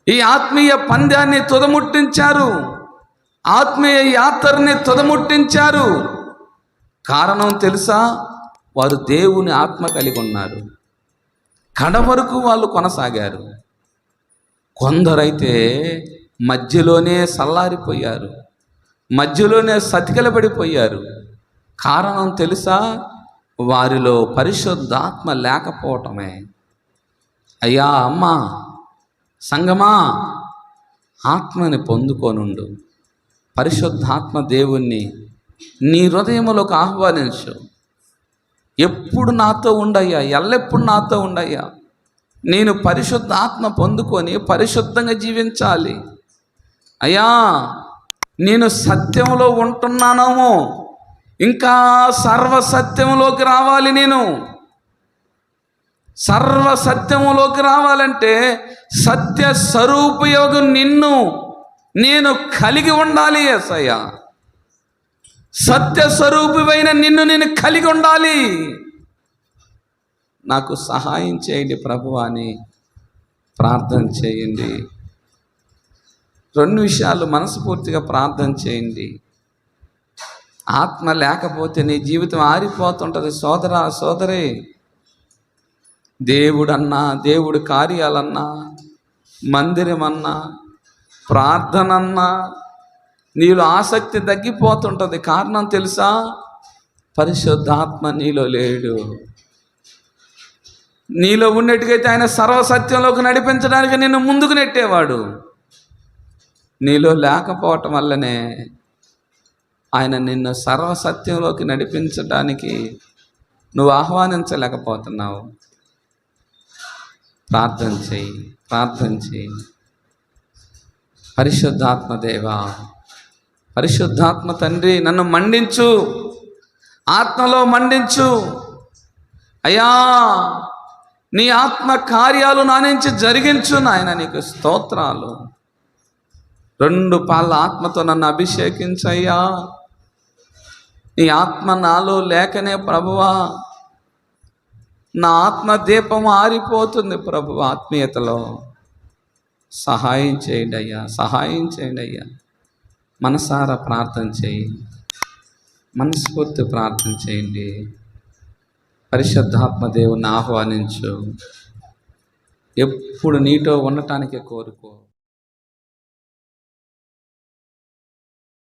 ఈ ఆత్మీయ పంద్యాన్ని తుదముట్టించారు, ఆత్మీయ యాత్రని తుదముట్టించారు. కారణం తెలుసా? వారు దేవుని ఆత్మ కలిగి ఉన్నారు. కడవరకు వాళ్ళు కొనసాగారు. కొందరైతే మధ్యలోనే సల్లారిపోయారు, మధ్యలోనే సతికిలబడిపోయారు. కారణం తెలుసా? వారిలో పరిశుద్ధాత్మ లేకపోవటమే. అయ్యా అమ్మా, సంగమా, ఆత్మని పొందుకోనుండు. పరిశుద్ధాత్మ దేవుణ్ణి నీ హృదయములోకి ఆహ్వానించు. ఎప్పుడు నాతో ఉండయ్యా, ఎల్లెప్పుడు నాతో ఉండయ్యా. నేను పరిశుద్ధాత్మ పొందుకొని పరిశుద్ధంగా జీవించాలి. అయ్యా, నేను సత్యంలో ఉంటున్నానేమో, ఇంకా సర్వసత్యంలోకి రావాలి. నేను సర్వసత్యములోకి రావాలంటే సత్య స్వరూపయోగం నిన్ను నేను కలిగి ఉండాలి. యేసయ్యా, సత్య స్వరూపివైన నిన్ను నేను కలిగి ఉండాలి. నాకు సహాయం చేయండి ప్రభువా అని ప్రార్థన చేయండి. 2 విషయాలు మనస్ఫూర్తిగా ప్రార్థన చేయండి. ఆత్మ లేకపోతే నీ జీవితం ఆరిపోతుంటుంది. సోదరా సోదరి, దేవుడన్నా, దేవుడి కార్యాలన్నా, మందిరమన్నా, ప్రార్థనన్నా నీలో ఆసక్తి తగ్గిపోతుంటుంది. కారణం తెలుసా? పరిశుద్ధాత్మ నీలో లేడు. నీలో ఉన్నట్టుగైతే ఆయన సర్వసత్యంలోకి నడిపించడానికి నిన్ను ముందుకు నెట్టేవాడు. నీలో లేకపోవటం వల్లనే ఆయన నిన్ను సర్వసత్యంలోకి నడిపించడానికి నువ్వు ఆహ్వానించలేకపోతున్నావు. ప్రార్థన చేయి, ప్రార్థన చేయి. పరిశుద్ధాత్మ దేవా, పరిశుద్ధాత్మ తండ్రి, నన్ను మండించు, ఆత్మలో మండించు. అయ్యా, నీ ఆత్మ కార్యాలు నా నుంచి జరిగించు నాయన. నీకు స్తోత్రాలు. 2 పాళ్ళ ఆత్మతో నన్ను అభిషేకించయ్యా. నీ ఆత్మ నాలో లేకనే ప్రభువా నా ఆత్మ దీపం ఆరిపోతుంది ప్రభువా. ఆత్మీయతలో సహాయం చేయండి అయ్యా, సహాయం చేయండి అయ్యా. మనసారా ప్రార్థన చేయి, మనస్ఫూర్తి ప్రార్థన చేయండి. పరిశుద్ధాత్మ దేవుని ఆహ్వానించు. ఎప్పుడు నీతో ఉండటానికే కోరుకో.